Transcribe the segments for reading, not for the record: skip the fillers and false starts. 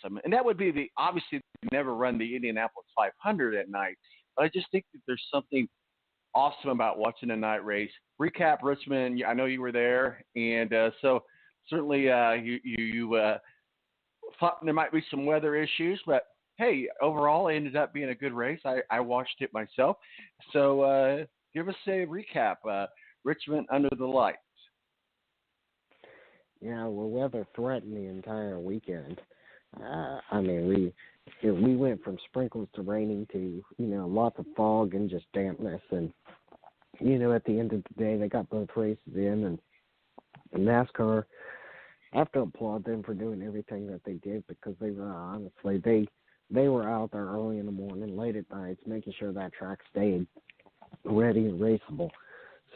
awesome. And that would be obviously never run the Indianapolis 500 at night, but I just think that there's something awesome about watching a night race. Recap Richmond. I know you were there, and so certainly you thought there might be some weather issues, but hey, overall it ended up being a good race. I watched it myself. So give us a recap. Richmond under the lights. Yeah, well, weather threatened the entire weekend. I mean, we went from sprinkles to raining to, lots of fog and just dampness. And, at the end of the day, they got both races in. And NASCAR, I have to applaud them for doing everything that they did, because they were, honestly, they were out there early in the morning, late at nights, making sure that track stayed ready and raceable.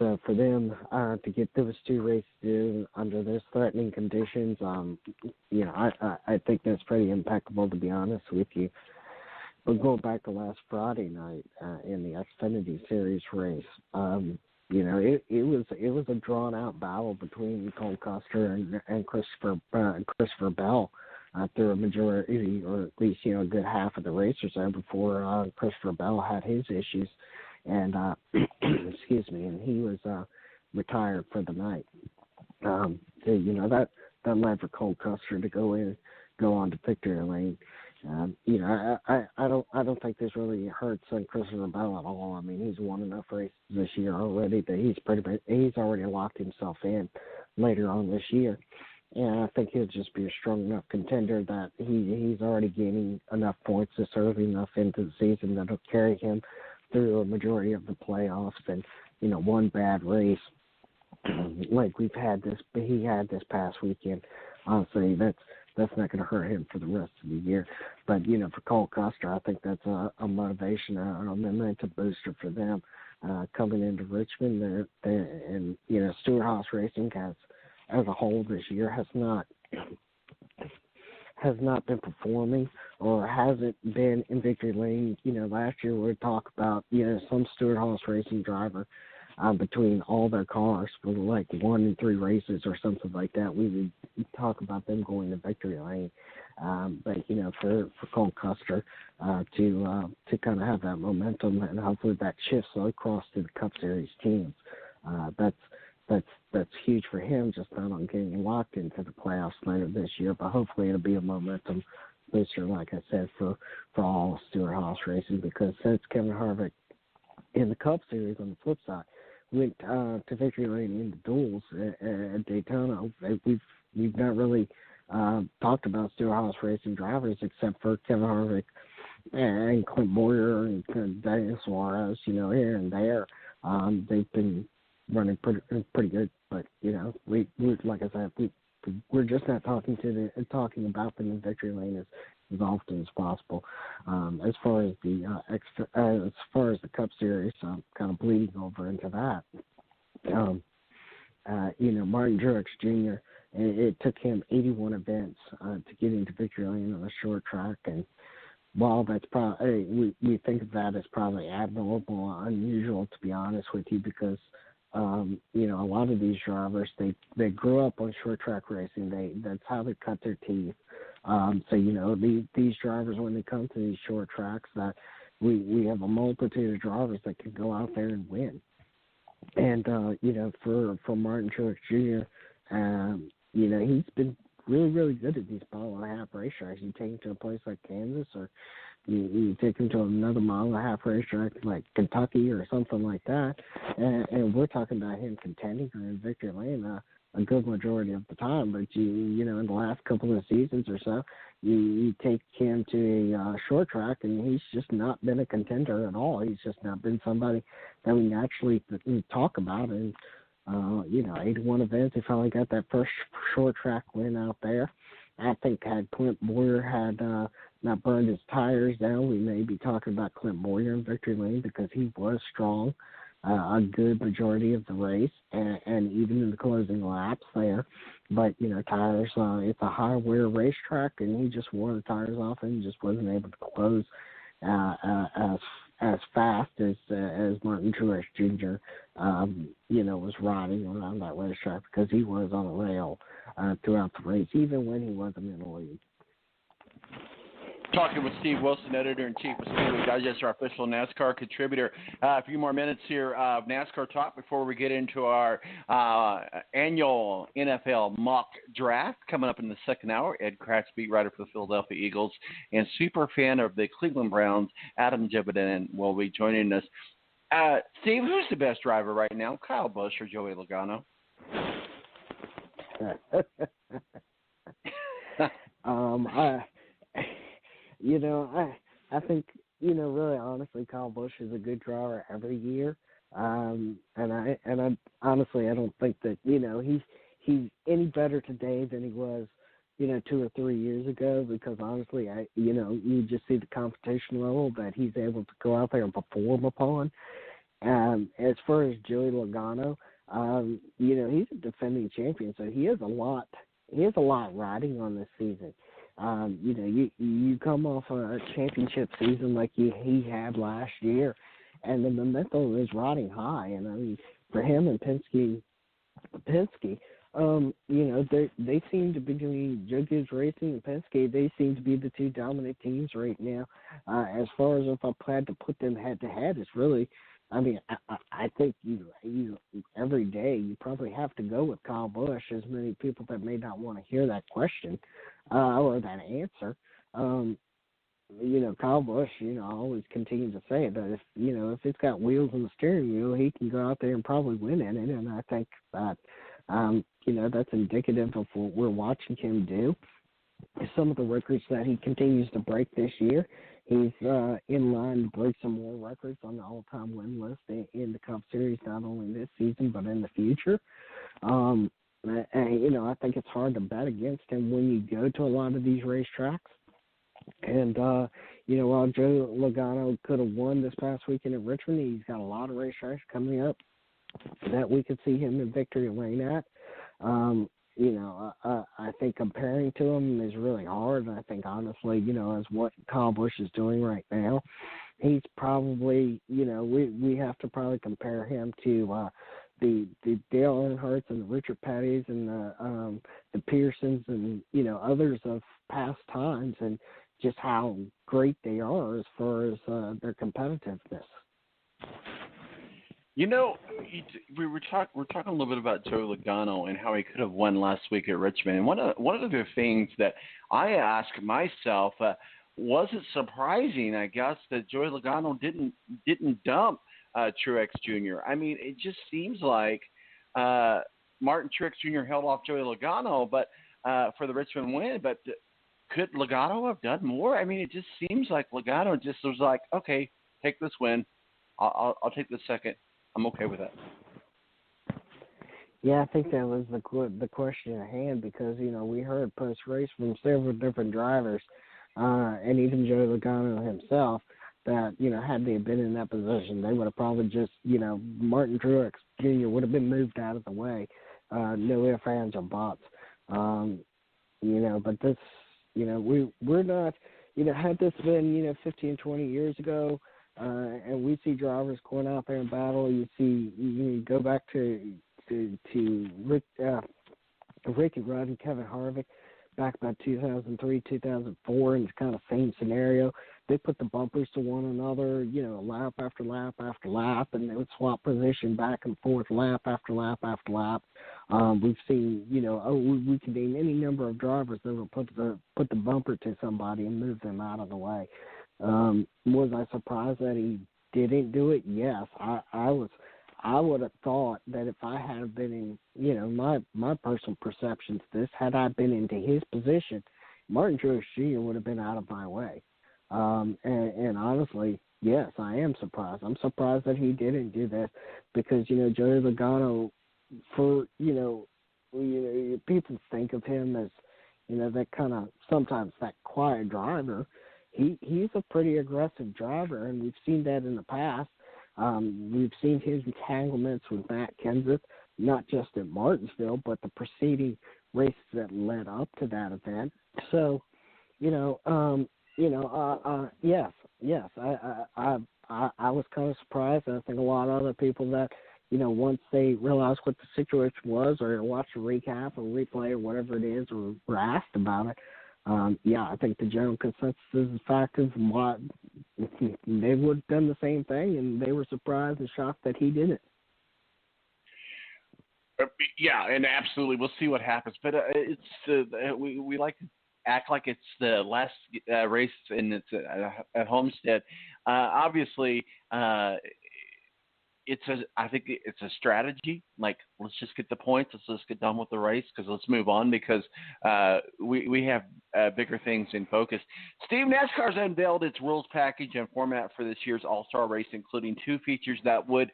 So for them to get those two races in under those threatening conditions, I think that's pretty impeccable, to be honest with you. But going back to last Friday night in the Xfinity Series race, it was a drawn out battle between Cole Custer and Christopher Bell through a majority, or at least a good half of the race or so, before Christopher Bell had his issues. And excuse me, and he was retired for the night. So, that led for Cole Custer to go on to victory lane. I don't think this really hurts Christopher Bell at all. I mean, he's won enough races this year already that he's already locked himself in later on this year. And I think he'll just be a strong enough contender that he's already gaining enough points this early enough into the season that'll carry him through a majority of the playoffs. And one bad race like he had this past weekend, honestly, that's not going to hurt him for the rest of the year. But for Cole Custer, I think that's a motivation, a momentum booster for them coming into Richmond. And Stewart-Haas Racing as a whole this year has not been performing, or hasn't been in victory lane. Last year we would talk about, some Stewart-Haas Racing driver between all their cars for like 1 in 3 races or something like that. We would talk about them going to victory lane. But for Cole Custer to kind of have that momentum, and hopefully that shifts across to the Cup Series teams, that's huge for him, just not on getting locked into the playoffs later this year, but hopefully it'll be a momentum booster, like I said, for all Stewart-Haas Racing, because since Kevin Harvick in the Cup Series on the flip side went to victory lane in the duels at Daytona, we've not really talked about Stewart-Haas Racing drivers except for Kevin Harvick and Clint Boyer and Daniel Suarez, here and there. They've been running pretty good, but we like I said, we're just not talking about them in victory lane as often as possible. As far as the Cup Series, kind of bleeding over into that. Martin Truex Jr. It took him 81 events to get into victory lane on a short track, and while that's probably we think of that as probably abnormal, unusual, to be honest with you, because a lot of these drivers, they grew up on short track racing. That's how they cut their teeth. So these drivers, when they come to these short tracks, that we have a multitude of drivers that can go out there and win. And for Martin Truex Jr., he's been really, really good at these mile-and-a-half racetracks. You take him to a place like Kansas, or you take him to another mile-and-a-half racetrack like Kentucky or something like that, and we're talking about him contending or in victory lane a good majority of the time. But in the last couple of seasons or so, you take him to a short track, and he's just not been a contender at all. He's just not been somebody that we naturally talk about. And 81 events, he finally got that first short track win out there. I think had Clint Boyer had not burned his tires down, we may be talking about Clint Boyer in victory lane, because he was strong a good majority of the race, and even in the closing laps there. But, tires, it's a high wear racetrack, and he just wore the tires off and just wasn't able to close as fast as Martin Truex Jr. Was riding around that racetrack, because he was on a rail throughout the race, even when he wasn't in the lead. Talking with Steve Wilson, editor-in-chief of Speedway Digest, our official NASCAR contributor. A few more minutes here of NASCAR talk before we get into our annual NFL mock draft coming up in the second hour. Ed Kratz, beat writer for the Philadelphia Eagles and super fan of the Cleveland Browns, Adam Jibiden, will be joining us. Steve, who's the best driver right now, Kyle Busch or Joey Logano? I think, really honestly, Kyle Busch is a good driver every year. And I honestly, I don't think that, he's any better today than he was, 2 or 3 years ago, because honestly, you just see the competition level that he's able to go out there and perform upon. As far as Joey Logano, he's a defending champion, so he has a lot riding on this season. You come off a championship season like he had last year, and the momentum is riding high. And I mean, for him and Penske, they seem to be doing Judges Racing and Penske. They seem to be the two dominant teams right now. As far as if I had to put them head to head, it's really, I mean, I think you every day you probably have to go with Kyle Busch. As many people that may not want to hear that question or that answer, Kyle Busch, I always continue to say that if it's got wheels on the steering wheel, he can go out there and probably win in it. And I think that that's indicative of what we're watching him do. Some of the records that he continues to break this year. He's in line to break some more records on the all-time win list in the Cup Series, not only this season but in the future. And, I think it's hard to bet against him when you go to a lot of these racetracks. And, while Joe Logano could have won this past weekend at Richmond, he's got a lot of racetracks coming up that we could see him in victory lane at. I think comparing to him is really hard. And I think, honestly, as what Kyle Busch is doing right now, he's probably, we have to probably compare him to the Dale Earnhardts and the Richard Petty's and the Pearsons and, others of past times, and just how great they are as far as their competitiveness. We're talking a little bit about Joey Logano and how he could have won last week at Richmond. And one of the things that I ask myself, was it surprising, I guess, that Joey Logano didn't dump Truex Jr.? I mean, it just seems like Martin Truex Jr. held off Joey Logano, but for the Richmond win. But could Logano have done more? I mean, it just seems like Logano just was like, okay, take this win. I'll take the second. I'm okay with that. Yeah, I think that was the question at hand, because, we heard post-race from several different drivers, and even Joey Logano himself, that, had they been in that position, they would have probably just, Martin Truex Jr. would have been moved out of the way. No ifs, ands, or buts. But this, we're not, had this been, 15, 20 years ago, and we see drivers going out there in battle. You go back to Ricky Rudd and Kevin Harvick back about 2003, 2004, and it's kind of same scenario. They put the bumpers to one another, lap after lap after lap, and they would swap position back and forth, lap after lap after lap. We've seen, we can name any number of drivers that will put the bumper to somebody and move them out of the way. Was I surprised that he didn't do it? Yes, I was. I would have thought that if I had been in, my personal perception to this, had I been into his position, Martin Truex Jr. would have been out of my way. And honestly, yes, I am surprised. I'm surprised that he didn't do this, because, Joey Logano, for, people think of him as, that kind of, sometimes that quiet driver. He's a pretty aggressive driver, and we've seen that in the past. We've seen his entanglements with Matt Kenseth, not just at Martinsville, but the preceding races that led up to that event. So, yes. I was kind of surprised, and I think a lot of other people that, once they realized what the situation was, or watched a recap or replay or whatever it is, or were asked about it, I think the general consensus is the fact is what they would have done the same thing, and they were surprised and shocked that he didn't. Yeah, and absolutely, we'll see what happens. But we like to act like it's the last race and it's at Homestead. Obviously, I think it's a strategy. Like, let's just get the points. Let's just get done with the race because let's move on because we have bigger things in focus. Steve, NASCAR's unveiled its rules package and format for this year's All-Star race, including 2 features that would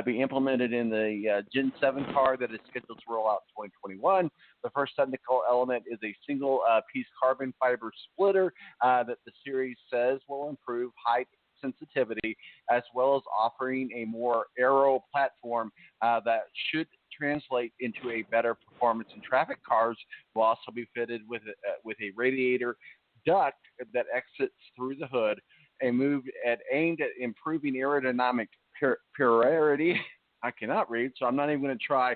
be implemented in the Gen 7 car that is scheduled to roll out in 2021. The first technical element is a single-piece carbon fiber splitter that the series says will improve height sensitivity, as well as offering a more aero platform that should translate into a better performance in traffic. Cars will also be fitted with a radiator duct that exits through the hood, a move aimed at improving aerodynamic purity. I cannot read, so I'm not even going to try.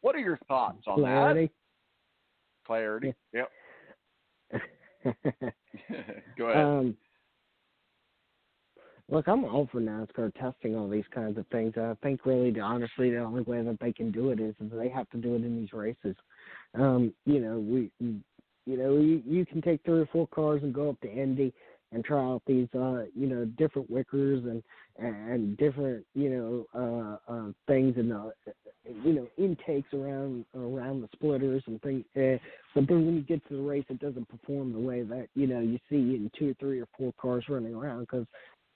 What are your thoughts on that? Clarity. Yep. Go ahead. Look, I'm all for NASCAR testing all these kinds of things. I think really, honestly, the only way that they can do it is they have to do it in these races. You can take 3 or 4 cars and go up to Indy and try out these, different wickers and different, things and intakes around the splitters and things. But then when you get to the race, it doesn't perform the way that you see in 2, 3, or 4 cars running around because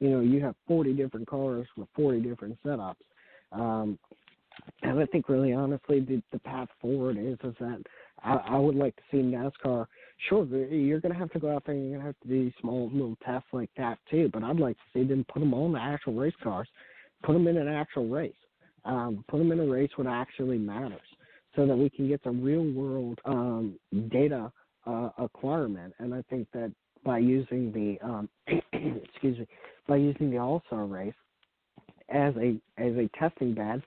you have 40 different cars with 40 different setups. And I think really honestly the path forward is that I would like to see NASCAR. Sure, you're going to have to go out there and you're going to have to do small little tests like that too, but I'd like to see them put them on the actual race cars, put them in an actual race, put them in a race what actually matters so that we can get some real world data acquirement. And I think that by using the the All-Star race as a testing bed,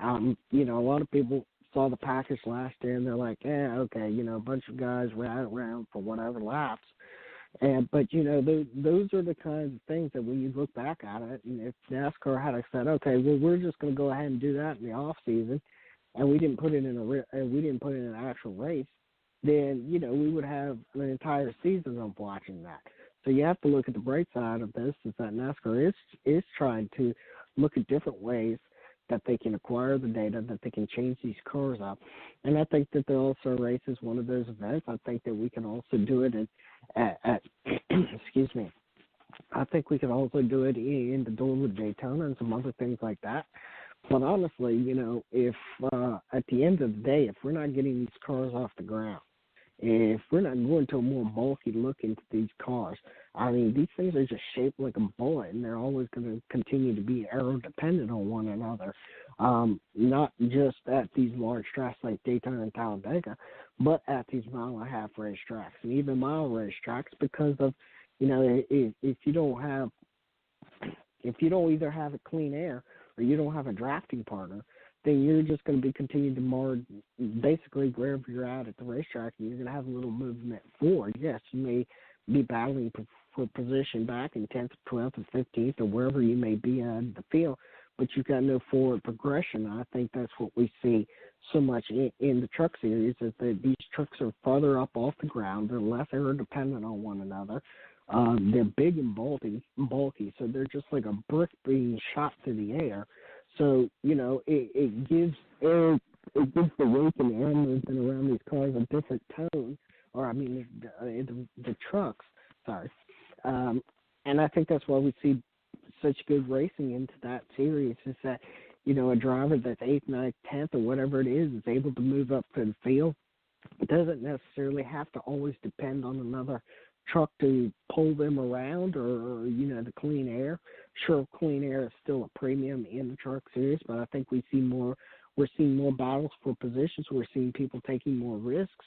a lot of people saw the package last year and they're like, okay, a bunch of guys ran around for whatever laps. But those are the kinds of things that when you look back at it, and if NASCAR had said, okay, well, we're just going to go ahead and do that in the off season, and we didn't put it in an actual race, then we would have an entire season of watching that. So you have to look at the bright side of this is that NASCAR is trying to look at different ways that they can acquire the data, that they can change these cars up. And I think that the All-Star race is one of those events. I think that we can also do it at excuse me. I think we can also do it in the Duluth Daytona and some other things like that. But honestly, if at the end of the day, if we're not getting these cars off the ground, if we're not going to a more bulky look into these cars, I mean, these things are just shaped like a bullet, and they're always going to continue to be aero-dependent on one another, not just at these large tracks like Daytona and Talladega, but at these mile-and-a-half racetracks and even mile racetracks because of, if you don't either have a clean air or you don't have a drafting partner, then you're just going to be continuing to mar basically wherever you're at the racetrack, and you're going to have a little movement forward. Yes, you may be battling for position back in 10th, 12th, or 15th, or wherever you may be in the field, but you've got no forward progression. I think that's what we see so much in the truck series is that these trucks are farther up off the ground. They're less aero-dependent on one another. They're big and bulky, so they're just like a brick being shot through the air. So, it gives the weight and air movement around these cars a different tone, the trucks, sorry. And I think that's why we see such good racing into that series is that, a driver that's 8th, 9th, 10th, or whatever it is able to move up to the field. It doesn't necessarily have to always depend on another truck to pull them around or the clean air. Sure, clean air is still a premium in the truck series, but I think we're seeing more battles for positions. We're seeing people taking more risks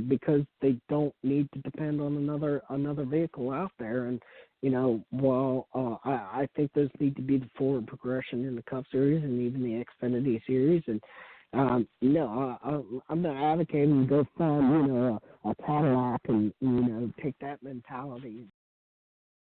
because they don't need to depend on another vehicle out there. And while I think those need to be the forward progression in the Cup Series and even the Xfinity Series, and No, I'm not advocating to go find, a Cadillac and, take that mentality